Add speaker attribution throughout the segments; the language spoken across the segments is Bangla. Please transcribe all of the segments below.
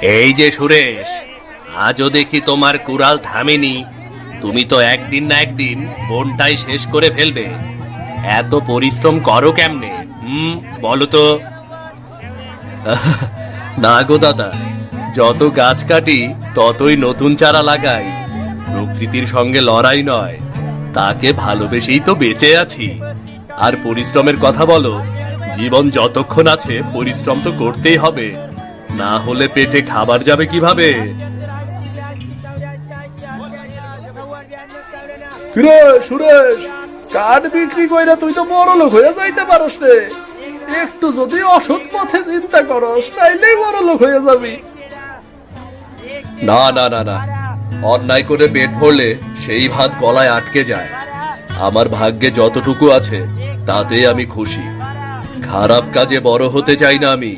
Speaker 1: এই যে সুরেশ, আজও দেখি তোমার কুড়াল থামেনি। তুমি তো একদিন না একদিন বনটাই শেষ করে ফেলবে। এত পরিশ্রম করো কেমনে? বলো তো। না গো দাদা, যত গাছ কাটি ততই নতুন চারা লাগাই। প্রকৃতির সঙ্গে লড়াই নয়, তাকে ভালোবেসেই তো বেঁচে আছি। আর পরিশ্রমের কথা বলো, জীবন যতক্ষণ আছে পরিশ্রম তো করতেই হবে, না হলে পেটে খাবার যাবে কিভাবে?
Speaker 2: কিরে সুরেশ, কাঠ বিক্রি কইরা তুই তো বড় লোক হয়ে যাইতে পারস রে। একটু যদি অসৎ পথে চিন্তা করস তাইলেই বড় লোক হয়ে যাবি।
Speaker 1: না না না না, অন্যায় করে পেট ভরলে সেই ভাত গলায় আটকে যায়। আমার ভাগ্যে যতটুকু আছে তাতেই আমি খুশি। খারাপ কাজে বড় হতে চাই না আমি।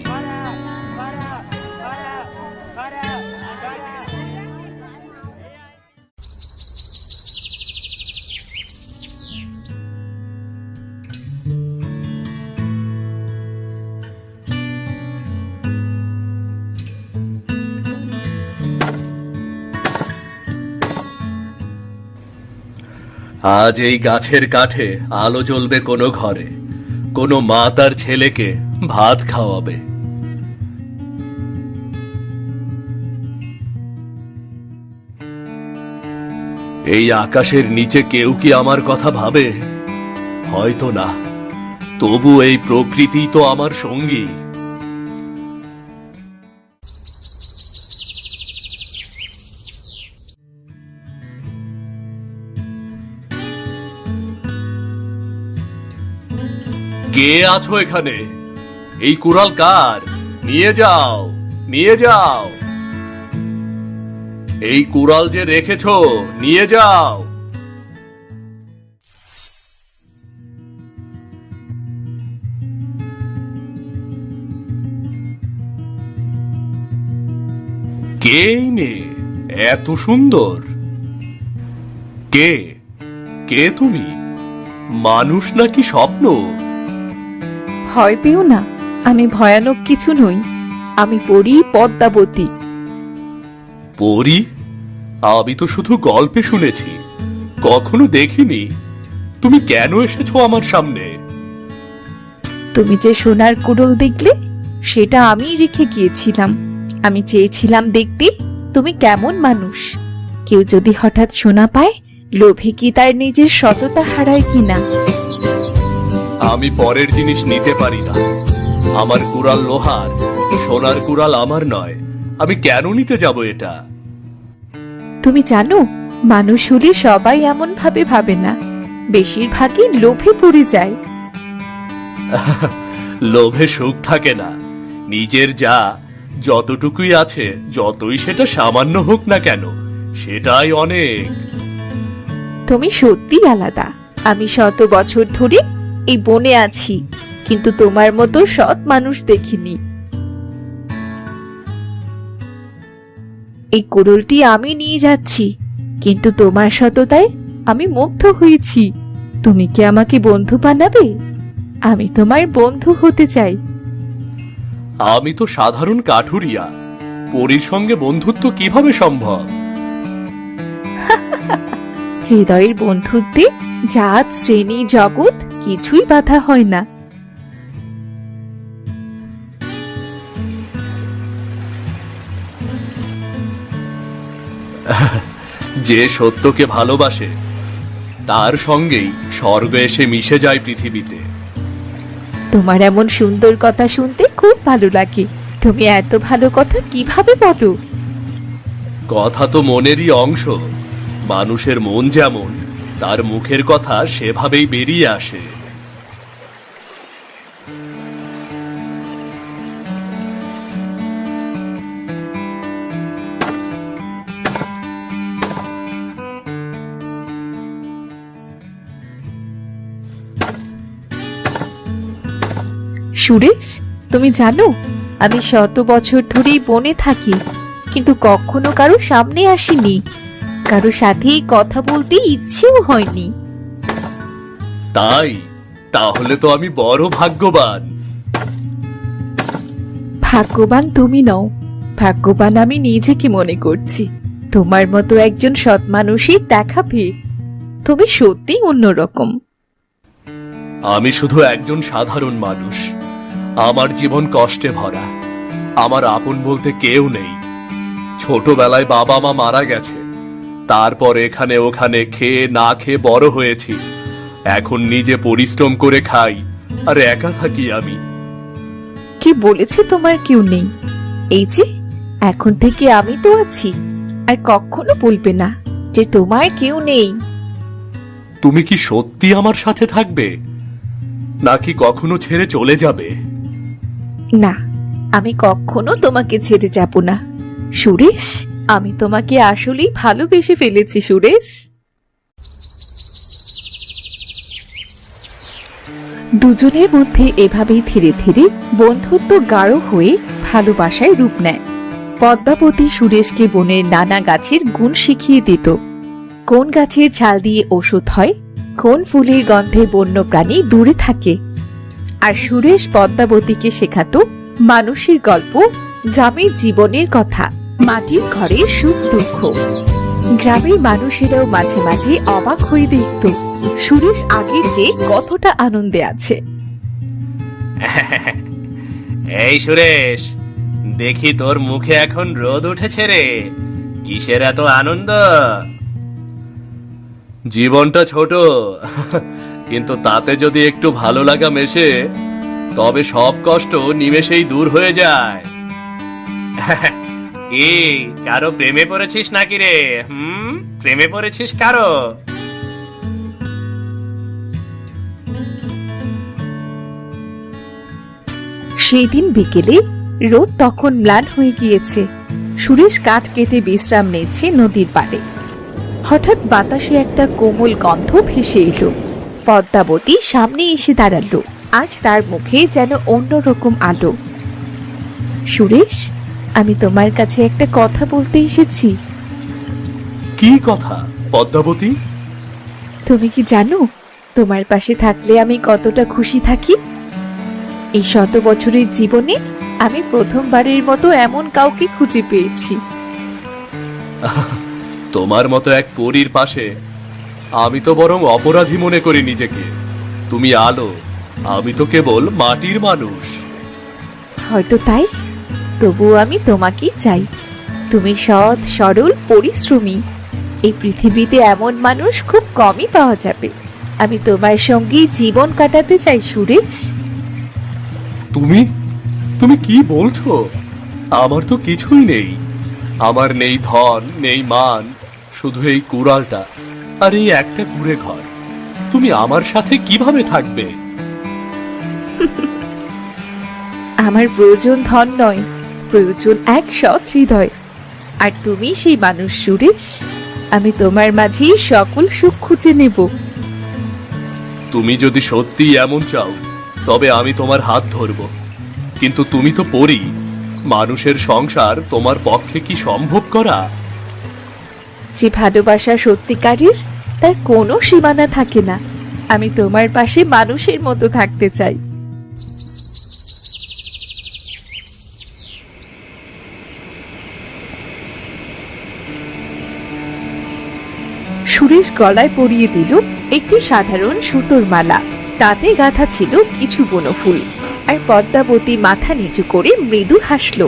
Speaker 1: আজ এই গাছের কাঠে আলো জ্বলবে কোনো ঘরে, কোনো মা তার ছেলেকে ভাত খাওয়াবে। এই আকাশের নিচে কেউ কি আমার কথা ভাবে? হয়তো না, তবু এই প্রকৃতি তো আমার সঙ্গী। কে আছো এখানে? এই কুড়াল কার? নিয়ে যাও, নিয়ে যাও। এই কুড়াল যে রেখেছো, নিয়ে যাও। কে এই মেয়ে? এত সুন্দর। কে? কে তুমি? মানুষ নাকি স্বপ্ন?
Speaker 3: ভয় পেও না, আমি ভয়ানক কিছু নই। আমি পড়ি পদ্মাবতী।
Speaker 1: পরি? আমি তো শুধু গল্পে শুনেছি, কখনো দেখিনি। তুমি কেন এসেছো আমার সামনে?
Speaker 3: তুমি যে সোনার কুড়ুল দেখলে, সেটা আমিই রেখে গিয়েছিলাম। আমি চেয়েছিলাম দেখতে তুমি কেমন মানুষ। কেউ যদি হঠাৎ সোনা পায়, লোভে কি তার নিজের সততা হারায় কিনা।
Speaker 1: আমি পরের জিনিস নিতে পারি না। আমার কুড়াল লোহার, সোনার কুড়াল আমার নয়। আমি কেন নিতে যাব এটা?
Speaker 3: তুমি জানো, মানুষ হলে সবাই এমন ভাবে ভাবে না, বেশিরভাগই লোভে পড়ে যায়।
Speaker 1: লোভে সুখ থাকে না। নিজের যা যতটুকুই আছে, যতই সেটা সামান্য হোক না কেন, সেটাই অনেক।
Speaker 3: তুমি সত্যি আলাদা। আমি শত বছর ধরে এই বনে আছি, কিন্তু তোমার মতো সৎ মানুষ দেখিনি। এই কুড়ুলটি আমি নিয়ে যাচ্ছি, কিন্তু তোমার সততায় আমি মুগ্ধ হয়েছি। তুমি কি আমাকে বন্ধু বানাবে? আমি তোমার বন্ধু হতে চাই।
Speaker 1: আমি তো সাধারণ কাঠুরিয়া, পরীর সঙ্গে বন্ধুত্ব কিভাবে সম্ভব?
Speaker 3: হৃদয়ের বন্ধুত্বে জাত, শ্রেণী, জগৎ কিছুই বাধা হয় না।
Speaker 1: যে সত্যকে ভালোবাসে, তার সঙ্গেই স্বর্গ এসে মিশে যায় পৃথিবীতে।
Speaker 3: তোমার এমন সুন্দর কথা শুনতে খুব ভালো লাগে। তুমি এত ভালো কথা কিভাবে বলো?
Speaker 1: কথা তো মনেরই অংশ। মানুষের মন যেমন, তার মুখের কথা সেভাবেই বেরিয়ে আসে।
Speaker 3: সুরেশ, তুমি জানো, আমি শত বছর ধরেই বনে থাকি, কিন্তু কখনো কারো সামনে আসিনি। কারো সাথেই কথা বলতে ইচ্ছেও হয়নি।
Speaker 1: তাই? তাহলে তো আমি বড় ভাগ্যবান।
Speaker 3: ভাগ্যবান তুমি নও, ভাগ্যবান আমি নিজেকে মনে করছি তোমার মতো একজন সৎ মানুষই দেখা পেয়ে। তুমি সত্যি অন্যরকম।
Speaker 1: আমি শুধু একজন সাধারণ মানুষ। আমার জীবন কষ্টে ভরা। আমার আপন বলতে কেউ নেই। ছোটবেলায় বাবা মা মারা গেছে, তারপর এখানে ওখানে খেয়ে না খেয়ে বড় হয়েছি। এখন নিজে পরিশ্রম করে খাই আর একা থাকি আমি।
Speaker 3: কি বলেছি তোমার কেউ নেই? এই যে এখন থেকে আমি তো আছি, আর কখনো বলবে না যে তোমার কেউ নেই।
Speaker 1: তুমি কি সত্যি আমার সাথে থাকবে, নাকি কখনো ছেড়ে চলে যাবে?
Speaker 3: না, আমি কখনো তোমাকে ছেড়ে যাব না সুরেশ। আমি তোমাকে আসলেই ভালোবেসে ফেলেছি সুরেশ। দুজনের মধ্যে এভাবেই ধীরে ধীরে বন্ধুত্ব গাঢ় হয়ে ভালোবাসায় রূপ নেয়। পদ্মাবতী সুরেশকে বনের নানা গাছের গুণ শিখিয়ে দিত। কোন গাছের ছাল দিয়ে ওষুধ হয়, কোন ফুলের গন্ধে বন্য প্রাণী দূরে থাকে। আর সুরেশ পদ্মাবতীকে শেখাতো মানুষের গল্প, গ্রামের জীবনের কথা, মাটির ঘরের সুখ দুঃখ। গ্রামের মানুষেরাও মাঝে মাঝে অবাক হয়ে দেখত সুরেশ আগের চেয়ে কতটা আনন্দে আছে।
Speaker 1: এই সুরেশ, দেখি তোর মুখে এখন রোদ উঠেছে রে। কিসের এত আনন্দ? জীবনটা ছোট, কিন্তু তাতে যদি একটু ভালো লাগা মেশে, তবে সব কষ্ট নিমেষেই দূর হয়ে যায়। কি, কারো প্রেমে পড়েছিস নাকি রে? প্রেমে পড়েছিস কারো?
Speaker 3: সেই দিন বিকেলে রোদ তখন ম্লান হয়ে গিয়েছে। সুরেশ কাঠ কেটে বিশ্রাম নিচ্ছে নদীর পাড়ে। হঠাৎ বাতাসে একটা কোমল গন্ধ ভেসে এলো। পদ্মাবতী সামনে এসে দাঁড়ালো। আজ তার মুখে যেন অন্যরকম আলো। সুরেশ, আমি তোমার কাছে একটা কথা বলতে এসেছি।
Speaker 1: কি কথা পদ্মাবতী?
Speaker 3: তুমি কি জানো তোমার পাশে থাকলে আমি কতটা খুশি থাকি? এই 100 বছরের জীবনে আমি প্রথমবারের মতো এমন কাউকে খুঁজে পেয়েছি।
Speaker 1: তোমার মতো এক পরীর পাশে আমি তো বরং অপরাধী মনে করি নিজেকে। তুমি আলো, আমি তো কেবল মাটির মানুষ।
Speaker 3: হয়তো তাই, তবুও আমি তোমাকেই চাই। তুমি সৎ, সরল, পরিশ্রমী। এই পৃথিবীতে এমন মানুষ খুব কমই পাওয়া যাবে। আমি তোমার সঙ্গে জীবন কাটাতে চাই সুরেশ।
Speaker 1: তুমি তুমি কি বলছো? আমার তো কিছুই নেই। আমার নেই ধন, নেই মান, শুধু এই কুড়ালটা আর এই একটা কুড়ে ঘর। তুমি আমার সাথে কিভাবে থাকবে?
Speaker 3: আমার প্রয়োজন ধন নয়, প্রয়োজন এক সৎ হৃদয়। আর তুমি সেই মানুষ সুরেশ। আমি তোমার মাঝেই সকল সুখ খুঁজে নেব।
Speaker 1: তুমি যদি সত্যি এমন চাও, তবে আমি তোমার হাত ধরব। কিন্তু তুমি তো পরী, মানুষের সংসার তোমার পক্ষে কি সম্ভব করা?
Speaker 3: যে ভালোবাসা সত্যিকারের, তার কোনো সীমানা থাকে না। আমি তোমার পাশে মানুষের মতো থাকতে চাই। সুরেশ গলায় পরিয়ে দিল একটি সাধারণ সুতোর মালা। তাতে গাঁথা ছিল কিছু বনফুল। আর পদ্মাবতী মাথা নিচু করে মৃদু হাসল।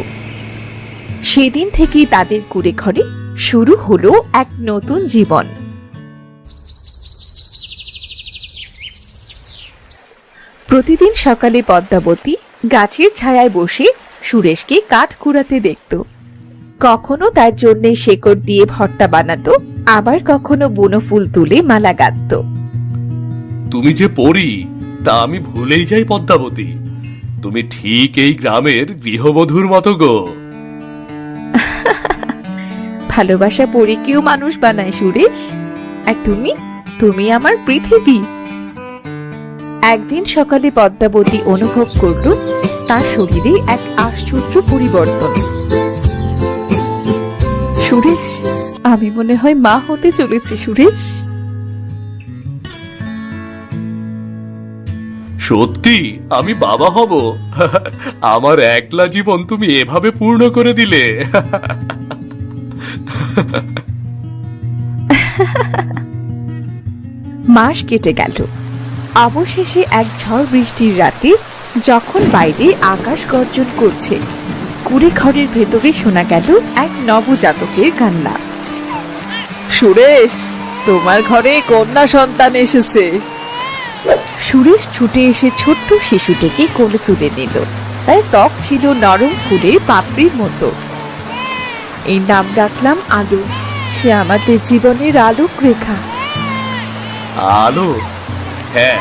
Speaker 3: সেদিন থেকেই তাদের কুড়ে ঘরে শুরু হলো এক নতুন জীবন। প্রতিদিন সকালে পদ্মাবতী গাছের ছায়ায় বসে সুরেশকে কাঠ কুড়াতে দেখত। কখনো তার জন্য শেকড় দিয়ে ভর্তা বানাতো, আবার কখনো বনফুল তুলে মালা গাঁথত।
Speaker 1: তুমি যে পরী তা আমি ভুলেই যাই পদ্মাবতী। তুমি ঠিক এই গ্রামের গৃহবধূর মতো গো।
Speaker 3: ভালোবাসা পরীকেও মানুষ বানায় সুরেশ। আর তুমি, তুমি আমার পৃথিবী। একদিন সকালে পদ্মাবতী অনুভব করল তার শরীরে এক আশ্চর্য পরিবর্তন। সুরেশ, আমি মনে হয় মা হতে চলেছি সুরেশ।
Speaker 1: সত্যি আমি বাবা হব? আমার একলা জীবন তুমি এভাবে পূর্ণ করে দিলে।
Speaker 3: মাস কেটে গেল। অবশেষে এক ঝড় বৃষ্টির রাতে যখন বাইরে আকাশ গর্জন করছে, কুড়ে ঘরের ভেতরে শোনা গেল এক নবজাতকের কান্না।
Speaker 2: সুরেশ, তোমার ঘরে কন্যা সন্তান এসেছে।
Speaker 3: সুরেশ ছুটে এসে ছোট্ট শিশুটিকে কোলে তুলে নিল। তার ত্বক ছিল নরম ফুলের পাপড়ির মতো। এই নাম রাখলাম আলো। সে আমাদের জীবনের আলোক রেখা।
Speaker 1: আলো? হ্যাঁ,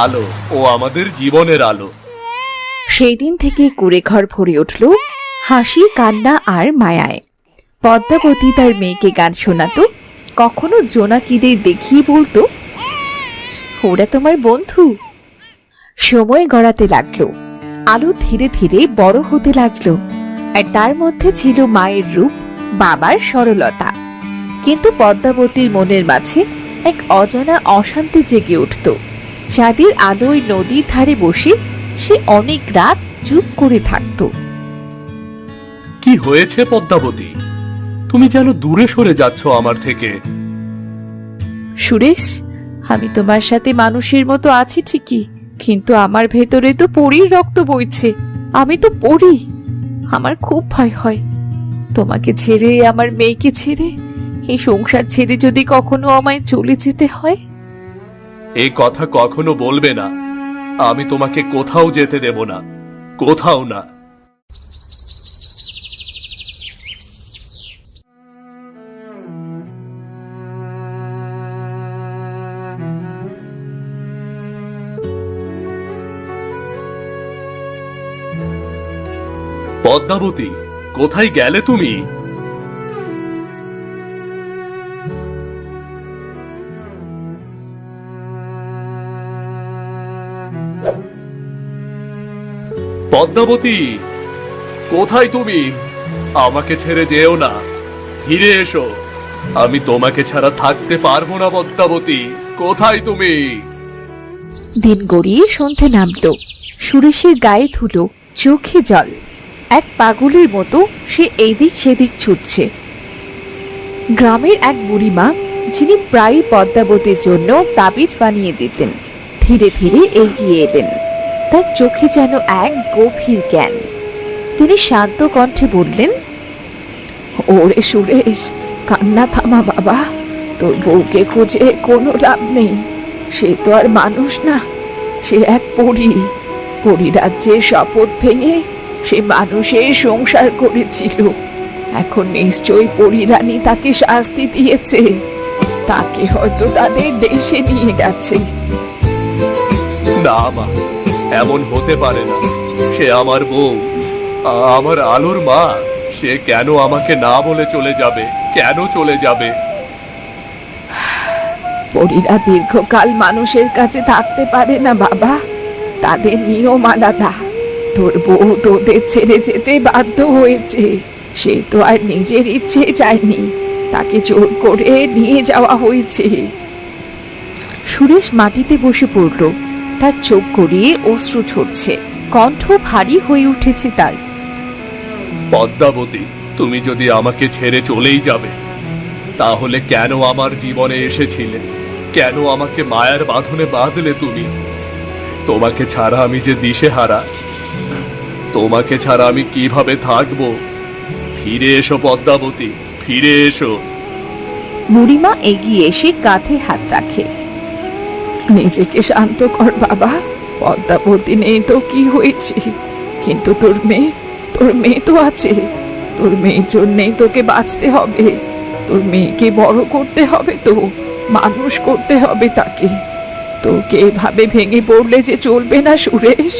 Speaker 1: আলো। ও আমাদের জীবনের আলো।
Speaker 3: সেই দিন থেকে কুড়ে ঘর ভরে উঠল হাসি, কান্না আর মায়ায়। পদ্মাবতী তার মেয়েকে গান শোনাতো, কখনো জোনাকিদের দেখিয়ে বলতো, ওরা তোমার বন্ধু। সময় গড়াতে লাগলো, আলো ধীরে ধীরে বড় হতে লাগলো, আর তার মধ্যে ছিল মায়ের রূপ, বাবার সরলতা। কিন্তু পদ্মাবতীর মনের মাঝে এক অজানা অশান্তি জেগে উঠত। চাঁদের আলোয় নদীর ধারে বসে সে অনেক রাত চুপ করে থাকত।
Speaker 1: কি হয়েছে পদ্মাবতী? তুমি যেন দূরে সরে যাচ্ছ আমার থেকে।
Speaker 3: সুরেশ, আমি তোমার সাথে মানুষের মতো আছি ঠিকই, কিন্তু আমার ভেতরে তো পরীর রক্ত বইছে। আমি তো পরী। আমার খুব ভয় হয় তোমাকে ছেড়ে, আমার মেয়েকে ছেড়ে, এই সংসার ছেড়ে যদি কখনো আমায় চলে যেতে হয়।
Speaker 1: এই কথা কখনো বলবে না। আমি তোমাকে কোথাও যেতে দেব না, কোথাও না। পদ্মাবতী, কোথায় গেলে তুমি? পদ্মাবতী, কোথায় তুমি? আমাকে ছেড়ে যেও না, ফিরে এসো। আমি তোমাকে ছাড়া থাকতে পারবো না। পদ্মাবতী, কোথায় তুমি?
Speaker 3: দিন গড়িয়ে সন্ধে নামলো। সুরেশের গায়ে ধুলো, চোখে জল। এক পাগলের মতো সে এইদিক সেদিক ছুটছে। গ্রামের এক বুড়িমা, যিনি প্রায়ই পদ্মাবতীর জন্য তাবিজ বানিয়ে দিতেন, ধীরে ধীরে এগিয়ে এলেন। তার চোখে যেন এক গভীর জ্ঞান। তিনি শান্ত কণ্ঠে বললেন, ওরে সুরেশ, কান্না থামা বাবা। তোর বউকে খুঁজে কোনো লাভ নেই। সে তো আর মানুষ না, সে এক পরী। পরিরাজ্যের শপথ ভেঙে সে মানুষের সংসার করেছিল। এখন নিশ্চয়ই পরিরানী তাকে শাস্তি দিয়েছে। তাকে হয়তো তাদের দেশে নিয়ে গেছে।
Speaker 1: না মা, এমন হতে পারে না। সে আমার বউ, আমার আলোর মা। সে কেন আমাকে না বলে চলে যাবে? কেন চলে যাবে?
Speaker 3: পরীরা দীর্ঘকাল মানুষের কাছে থাকতে পারে না বাবা। তাদের নিয়ম আলাদা। তোর বউ তোদের ছেড়ে যেতে বাধ্য হয়েছে। সে তো আর নিজের ইচ্ছে চায়নি, তাকে জোর করে নিয়ে যাওয়া হয়েছে। সুরেশ মাটিতে বসে পড়ল। তার চোখ গড়িয়ে অশ্রু ঝরছে, কণ্ঠ ভারী হয়ে উঠেছে তার।
Speaker 1: পদ্মাবতী, তুমি যদি আমাকে ছেড়ে চলেই যাবে, তাহলে কেন আমার জীবনে এসেছিলে? কেন আমাকে মায়ার বাঁধনে বাঁধলে তুমি? তোমাকে ছাড়া আমি যে দিশেহারা। তোমাকে ছাড়া আমি কিভাবে থাকবো? ফিরে এসো পদ্মাবতী, ফিরে এসো।
Speaker 3: বুড়িমা এগিয়ে এসে কাঁধে হাত রাখে। নিজেকে শান্ত কর বাবা। পদ্মাবতী নেই তো কি হয়েছে, কিন্তু তোর মেয়ে তো আছে। তোর মেয়ের জন্যেই তোকে বাঁচতে হবে। তোর মেয়েকে বড় করতে হবে, তো মানুষ করতে হবে তাকে। তোকে এভাবে ভেঙে পড়লে যে চলবে না সুরেশ।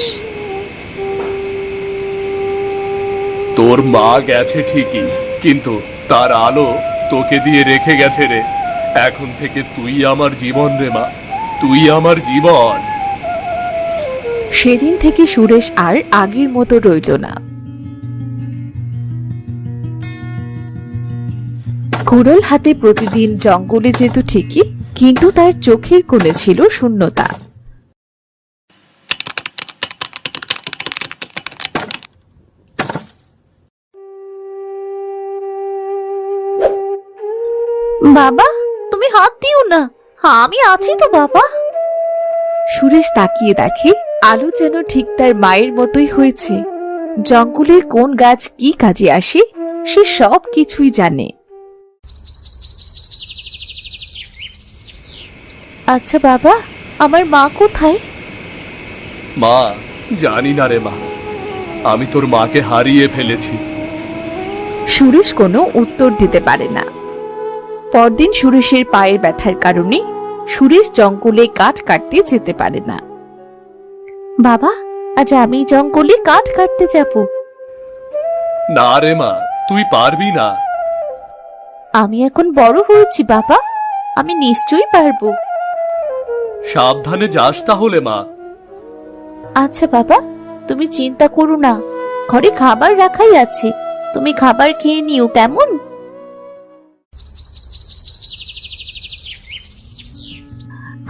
Speaker 1: তোর মা গেছে ঠিকই, কিন্তু তার আলো তোকে দিয়ে রেখে গেছে রে। এখন থেকে তুই আমার জীবন রে মা, তুই আমার জীবন।
Speaker 3: সেদিন থেকে সুরেশ আর আগের মতো রইল না। কুড়োল হাতে প্রতিদিন জঙ্গলে যেত ঠিকই, কিন্তু তার চোখের কোণে ছিল শূন্যতা। বাবা, তুমি হাত দিও না, আমি আছি তো বাবা। সুরেশ তাকিয়ে দেখে আলো যেন ঠিক তার মায়ের মতোই হয়েছে। জঙ্গলের কোন গাছ কি কাজে আসে সে সব কিছুই জানে। আচ্ছা বাবা, আমার মা কোথায়?
Speaker 1: মা, জানি না রে মা, আমি তোর মাকে হারিয়ে ফেলেছি।
Speaker 3: সুরেশ কোনো উত্তর দিতে পারে না। পরদিন সুরেশের পায়ের ব্যথার কারণে সুরেশ জঙ্গলে কাঠ কাটতে যেতে পারে না। বাবা, আজ আমি জঙ্গলে কাঠ কাটতে যাব।
Speaker 1: না রে মা, তুই পারবি না।
Speaker 3: আমি এখন বড় হয়েছি বাবা, আমি নিশ্চয়ই পারবো।
Speaker 1: সাবধানে যাস তাহলে মা।
Speaker 3: আচ্ছা বাবা, তুমি চিন্তা করো না, ঘরে খাবার রাখাই আছে, তুমি খাবার খেয়ে নিও কেমন?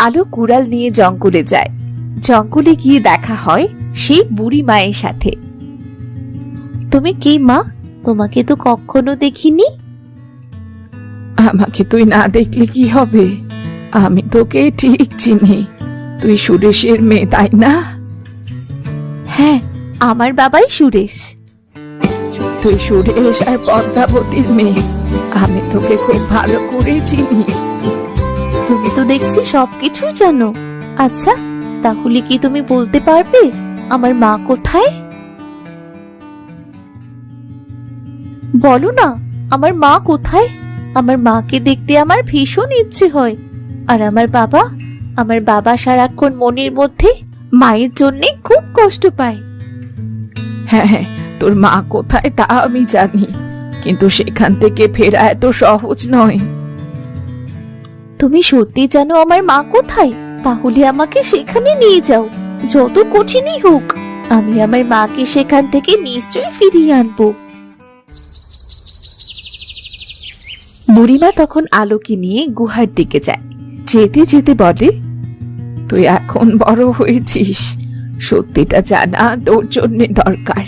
Speaker 3: আলো কুড়াল নিয়ে জঙ্গলে যায়। জঙ্গলে গিয়ে দেখা হয় সেই বুড়ি মায়ের সাথে। তুমি কে মা? তোমাকে তো কখনো দেখিনি।
Speaker 4: আমাকে তুই না দেখলে কি হবে? আমি তোকে ঠিক চিনি। তুই সুরেশের মেয়ে, তাই না?
Speaker 3: হ্যাঁ, আমার বাবাই সুরেশ।
Speaker 4: তুই সুরেশ আর পদ্মাবতীর মেয়ে। আমি তোকে খুব ভালো করে চিনি।
Speaker 3: তুমি তো দেখছি সবকিছুই জানো। আচ্ছা, তাহলে কি তুমি বলতে পারবে আমার মা কোথায়? বলো না, আমার মা কোথায়? আমার মাকে দেখতে আমার ভীষণ ইচ্ছে হয়। আর আমার বাবা সারাক্ষণ মনের মধ্যে মায়ের জন্যে খুব কষ্ট পায়।
Speaker 4: হ্যাঁ হ্যাঁ, তোর মা কোথায় তা আমি জানি, কিন্তু সেখান থেকে ফেরা এত সহজ নয়।
Speaker 3: তুমি সত্যি জানো আমার মা কোথায়? তাহলে আমাকে সেখানে নিয়ে যাও, যত কঠিনই হোক আমি আমার মাকে সেখান থেকে নিশ্চয়ই ফিরিয়ে আনবো। বুড়িমা তখন আলোকে নিয়ে গুহার দিকে যায়। যেতে যেতে বলে,
Speaker 4: তুই এখন বড় হয়েছিস, সত্যিটা জানা তোর জন্য দরকার।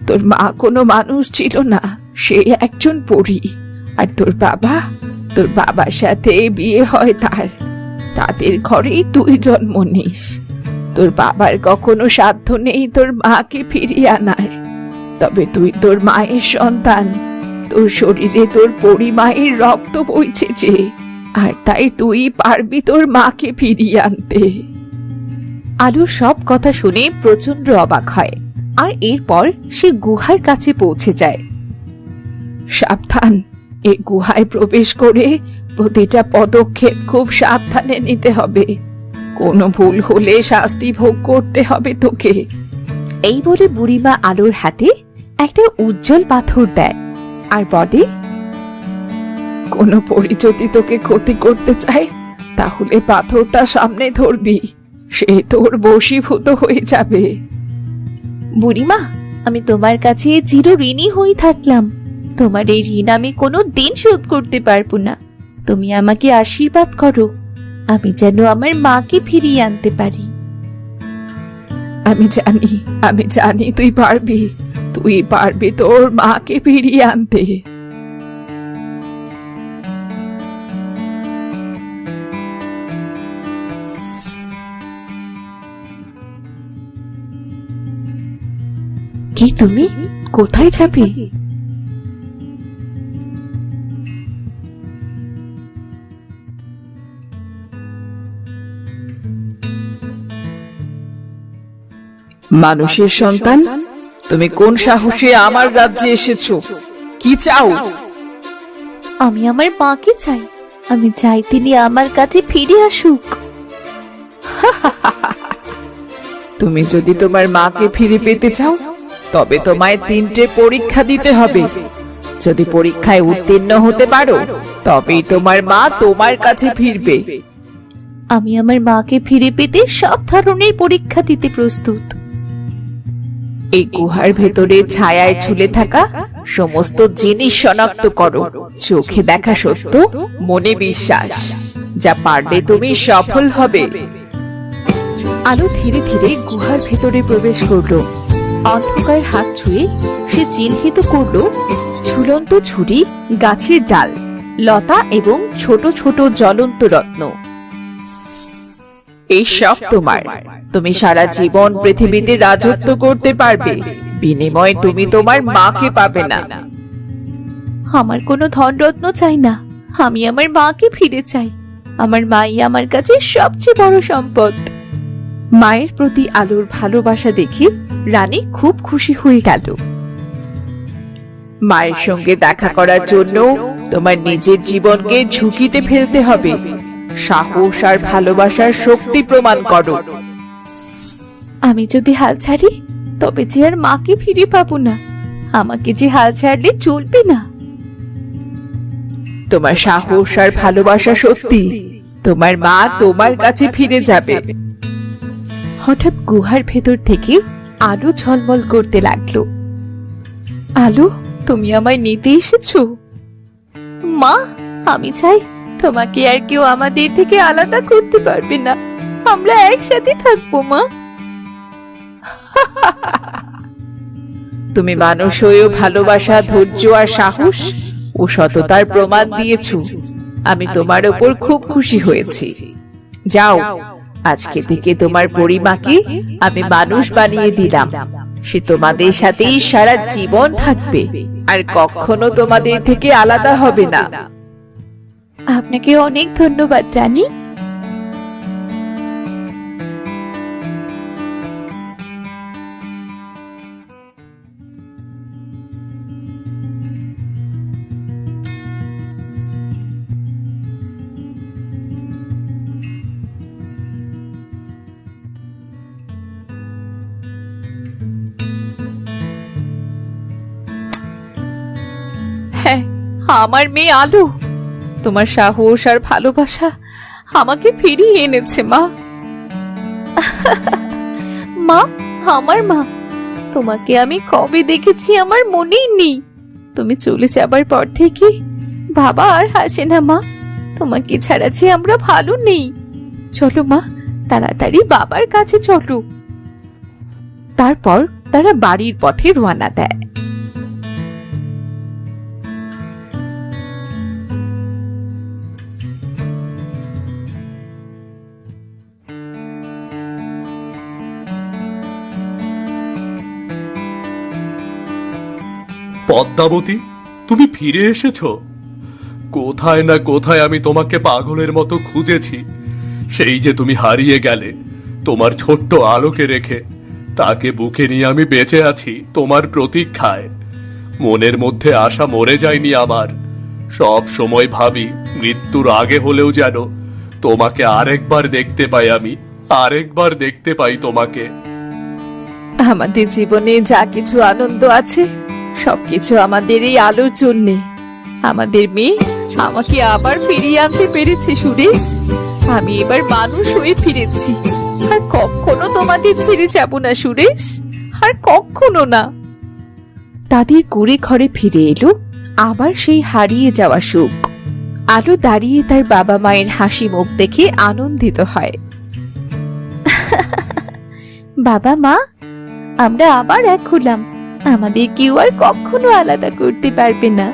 Speaker 4: তোর মা কোনো মানুষ ছিল না, সে একজন পরী। আর তোর বাবার সাথে বিয়ে হয় তাদের ঘরেই তুই জন্ম নিস। তোর বাবার কখনো সাধ্য নেই তোর মাকে ফিরিয়ে আনার, তবে তুই তোর মায়ের সন্তান। তোর শরীরে তোর পরী মায়ের রক্ত বইছে যে, আর তাই তুই পারবি তোর মাকে ফিরিয়ে আনতে।
Speaker 3: আলো সব কথা শুনে প্রচন্ড অবাক হয়, আর এরপর সে গুহার কাছে পৌঁছে যায়।
Speaker 4: সাবধান, এই গুহায় প্রবেশ করে প্রতিটা পদক্ষেপ খুব সাবধানে নিতে হবে। কোনো ভুল হলে শাস্তি ভোগ করতে হবে তোকে।
Speaker 3: এই বলে বুড়িমা আলোর হাতে একটা উজ্জ্বল পাথর দেয় আর বলে,
Speaker 4: কোনো পরী যদি তোকে ক্ষতি করতে চায় তাহলে পাথরটা সামনে ধরবি, সে তোর বশীভূত হয়ে যাবে।
Speaker 3: বুড়িমা, আমি তোমার কাছে চির ঋণী হয়ে থাকলাম। তোমার এই ঋণ আমি কোনো দিন শোধ করতে পারবো না। তুমি আমাকে আশীর্বাদ করো, আমি যেন আমার মাকে ফিরিয়ে আনতে পারি।
Speaker 4: আমি জানি তুই পারবি তোর মাকে ফিরিয়ে আনতে।
Speaker 3: কি তুমি কোথায় যাবে?
Speaker 4: মানুষের সন্তান, তুমি কোন সাহসে আমার রাজ্যে এসেছো? কি চাও?
Speaker 3: আমি আমার মাকে চাই। আমি চাই তিনি আমার কাছে ফিরে আসুক।
Speaker 4: তুমি যদি তোমার মাকে ফিরে পেতে চাও তবে তোমায় 3টে পরীক্ষা দিতে হবে। যদি পরীক্ষায় উত্তীর্ণ হতে পারো তবেই তোমার মা তোমার কাছে ফিরবে।
Speaker 3: আমি আমার মাকে ফিরে পেতে সব ধরনের পরীক্ষা দিতে প্রস্তুত।
Speaker 4: এই গুহার ভেতরে ছায়ায় ঝুলে থাকা সমস্ত জিনিস শনাক্ত করো। চোখে দেখা সত্য, মনে বিশ্বাস। যা পারলে তুমি সফল হবে।
Speaker 3: আলো ধীরে ধীরে গুহার ভেতরে প্রবেশ করলো। অন্ধকার হাত ছুঁয়ে সে চিহ্নিত করলো ঝুলন্ত ঝুড়ি, গাছের ডাল, লতা এবং ছোট ছোট জ্বলন্ত রত্ন।
Speaker 4: এই সব তোমার। তুমি সারা জীবন পৃথিবীতে রাজত্ব করতে পারবে, বিনিময়ে তুমি তোমার মাকে পাবে না।
Speaker 3: আমার কোনো ধনরত্ন চাই না, আমি আমার মাকে ফিরে চাই। আমার মাই আমার কাছে সবচেয়ে বড় সম্পদ। মায়ের প্রতি আলোর ভালোবাসা দেখে রানী খুব খুশি হয়ে গেল।
Speaker 4: মায়ের সঙ্গে দেখা করার জন্য তোমার নিজের জীবনকে ঝুঁকিতে ফেলতে হবে। সাহস আর ভালোবাসার শক্তি প্রমাণ করো।
Speaker 3: আমি যদি হাল ছাড়ি তবে যে আর মাকে ফিরে পাবো না। আমাকে যে হাল ছাড়লে চলবে না।
Speaker 4: তোমার সাহস আর ভালোবাসা সত্যি, তোমার মা তোমার কাছে ফিরে যাবে।
Speaker 3: হঠাৎ গুহার ভেতর থেকে আলো ঝলমল করতে লাগলো। আলো, তুমি আমায় নিতে এসেছো? মা, আমি চাই তোমাকে আর কেউ আমাদের থেকে আলাদা করতে পারবে না। আমরা একসাথে থাকবো মা।
Speaker 4: তুমি মানুষ হয়েও ভালোবাসা, ধৈর্য আর সাহস ও সততার প্রমাণ দিয়েছো। আমি তোমার উপর খুব খুশি হয়েছি। যাও, আজকে থেকে তোমার পরিমাকে আমি মানুষ বানিয়ে দিলাম। সে তোমাদের সাথেই সারা জীবন থাকবে আর কখনো তোমাদের থেকে আলাদা হবে না।
Speaker 3: আপনাকে অনেক ধন্যবাদ রানী। হ্যাঁ, আমার মেয়ে আলো, তোমার সাহস আর ভালোবাসা আমাকে ফিরিয়ে এনেছে মা। মা, আমার মা, তোমাকে আমি কবে দেখেছি আমার মনেই নেই। তুমি চলে যাবার পর থেকে বাবা আর হাসে না মা। তোমাকে ছাড়া যে আমরা ভালো নেই। চলো মা, তাড়াতাড়ি বাবার কাছে চলো। তারপর তারা বাড়ির পথে রওনা দেয়।
Speaker 1: পদ্মাবতী, তুমি ফিরে এসেছো। কোথায় না কোথায় আমি তোমাকে পাগলের মতো খুঁজেছি। সেই যে তুমি হারিয়ে গেলে তোমার ছোট্ট আলোকে রেখে, তাকে বুকে নিয়ে আমি বেঁচে আছি তোমার প্রতীক্ষায়। মনের মধ্যে আশা মরে যায়নি আমার। সব সময় ভাবি মৃত্যুর আগে হলেও যেন তোমাকে আরেকবার দেখতে পাই, আমি আরেকবার দেখতে পাই তোমাকে।
Speaker 3: আমাদের জীবনে যা কিছু আনন্দ আছে সবকিছু আমাদের এই আলোর জন্যে। আমাদের মেয়ে আমাকে আবার ফিরিয়ে আনতে পেরেছে সুরেশ। আমি এবার মানুষ হয়ে ফিরেছি। আর কখনো তোমাদের ছেড়ে যাব না সুরেশ, আর কখনো না। তাদের কুড়ে ঘরে ফিরে এলো আবার সেই হারিয়ে যাওয়া সুখ। আলো দাঁড়িয়ে তার বাবা মায়ের হাসি মুখ দেখে আনন্দিত হয়। বাবা মা, আমরা আবার এক হলাম। আমাদের কেউ আর কখনো আলাদা করতে পারবে না।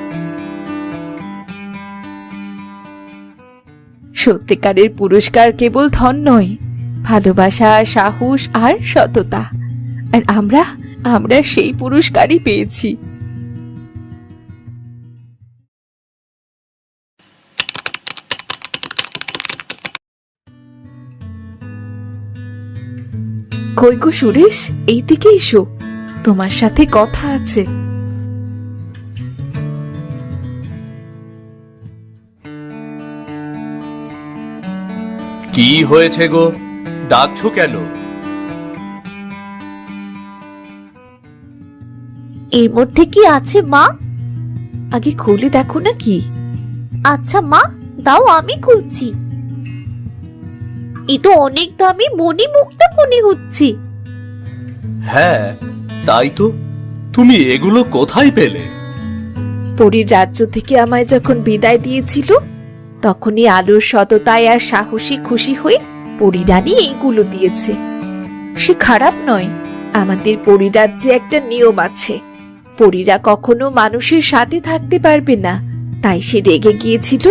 Speaker 3: সত্যিকারের পুরস্কার কেবল ধন নয়, ভালোবাসা, সাহস আর সততা। আর আমরা সেই পুরস্কারই পেয়েছি। কই গো সুরেশ, এইদিকে এসো, তোমার সাথে কথা আছে।
Speaker 1: কি হয়েছে গো, ডাকছো কেন?
Speaker 3: এর মধ্যে কি আছে মা? আগে খুলে দেখো না কি। আচ্ছা মা, দাও আমি খুলছি। এ তো অনেক দামি মণিমুক্তা মনে হচ্ছে।
Speaker 1: হ্যাঁ, তাই তো। তুমি এগুলো কোথায় পেলে?
Speaker 3: পরীর রাজ্য থেকে আমায় যখন বিদায় দিয়েছিল, তখনই আলোর সততায় আর সাহসী খুশি হয়ে পরীরানী এইগুলো দিয়েছে। সে খারাপ নয়। আমাদের পরীরাজ্যে একটা নিয়ম আছে, পরীরা কখনো মানুষের সাথে থাকতে পারবে না, তাই সে রেগে গিয়েছিল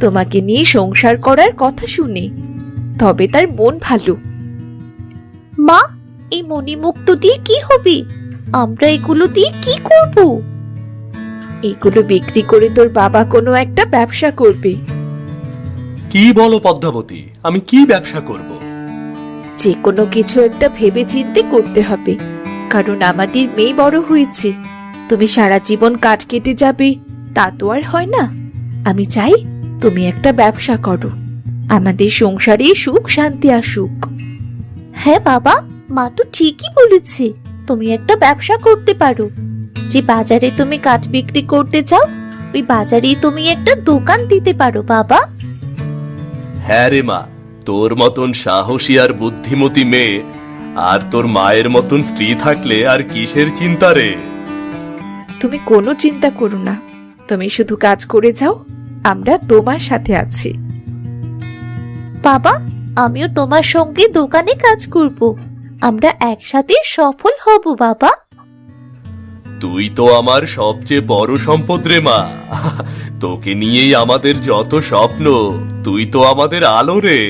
Speaker 3: তোমাকে নিয়ে সংসার করার কথা শুনে। তবে তার মন ভালো। মা, এই মণিমুক্ত দিয়ে কি হবে? আমরা এগুলো দিয়ে কি করব? এগুলো বিক্রি করে তোর বাবা কোনো একটা ব্যবসা করবে।
Speaker 1: কি বলো পদ্মাবতী, আমি কি ব্যবসা করব?
Speaker 3: যে কোনো কিছু একটা ভেবে চিন্তে করতে হবে, কারণ আমাদের মেয়ে বড় হয়েছে। তুমি সারা জীবন কাজ কেটে যাবে তা তো আর হয় না। আমি চাই তুমি একটা ব্যবসা করো, আমাদের সংসারে সুখ শান্তি আসুক। হ্যাঁ বাবা, মা তো ঠিকই বলেছে। তুমি একটা ব্যবসা করতে পারো। যে বাজারে তুমি কাঠ বিক্রি করতে চাও, ওই বাজারেই তুমি একটা দোকান দিতে পারো বাবা।
Speaker 1: হ্যাঁ রে মা, তোর মতন সাহসী আর বুদ্ধিমতী মেয়ে আর তোর মায়ের মতন স্ত্রী থাকলে আর কিসের চিন্তা রে?
Speaker 3: তুমি কোনো চিন্তা করো না, তুমি শুধু কাজ করে যাও, আমরা তোমার সাথে আছি। বাবা, আমিও তোমার সঙ্গে দোকানে কাজ করব। আমরা একসাথে সফল হব বাবা।
Speaker 1: তুই তো আমার সবচেয়ে বড় সম্পদ রে মা। তোকে নিয়েই আমাদের যত স্বপ্ন, তুই তো আমাদের আলো রে।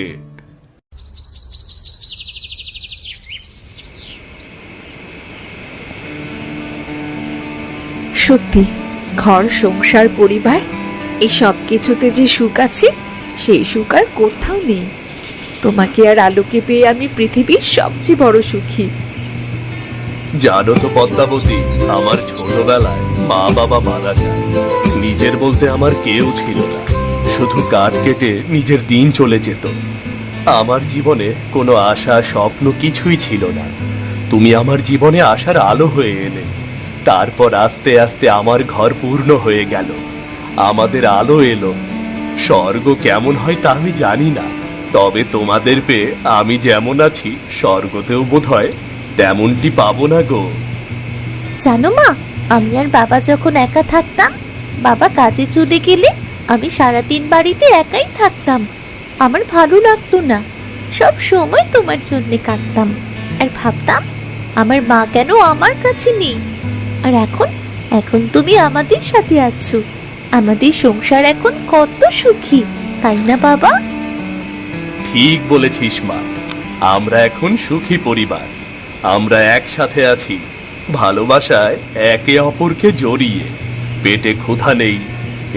Speaker 3: সত্যি, ঘর সংসার পরিবার এই সব কিছুতে যে সুখ আছে, সেই সুখ আর কোথাও নেই। তোমাকে আর আলোকে পেয়ে আমি পৃথিবীর সবচেয়ে বড় সুখী।
Speaker 1: জানো তো পদ্মাবতী, আমার ছোটবেলায় মা বাবা মারা যায়। নিজের বলতে আমার কেউ ছিল না, শুধু কাঠ কেটে নিজের দিন চলে যেত। আমার জীবনে কোনো আশা স্বপ্ন কিছুই ছিল না। তুমি আমার জীবনে আশার আলো হয়ে এলে। তারপর আস্তে আস্তে আমার ঘর পূর্ণ হয়ে গেল, আমাদের আলো এলো। স্বর্গ কেমন হয় তা আমি জানি না, তবে তোমাদের পেয়ে আমি যেমন আছি স্বর্গতেও বোধ হয় তেমনটি পাবো না গো।
Speaker 5: জানো মা, আমি আর বাবা যখন একা থাকতাম, বাবা কাজে চলে গেলে আমি সারাদিন বাড়িতে একাই থাকতাম। আমার ভালো লাগতো না, সব সময় তোমার জন্য কাঁদতাম আর ভাবতাম আমার মা কেন আমার কাছে নেই। আর এখন এখন তুমি আমাদের সাথে আছো, আমাদের সংসার এখন কত সুখী, তাই না বাবা?
Speaker 1: ঠিক বলেছিস মা, আমরা এখন সুখী পরিবার। আমরা একসাথে আছি, ভালোবাসায় একে অপরকে জড়িয়ে। পেটে ক্ষুধা নেই,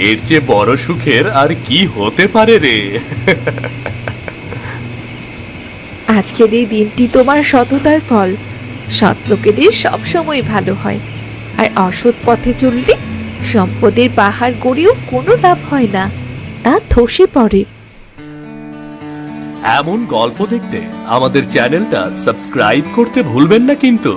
Speaker 1: এর চেয়ে বড় সুখের আর কি হতে পারে রে?
Speaker 3: আজকের এই দিনটি তোমার সততার ফল। সৎ লোকেদের সবসময় ভালো হয়, আর অসৎ পথে চললে সম্পদের পাহাড় গড়েও কোনো লাভ হয় না, তা ধসে পড়ে।
Speaker 1: এমন গল্প দেখতে আমাদের চ্যানেলটা সাবস্ক্রাইব করতে ভুলবেন না কিন্তু।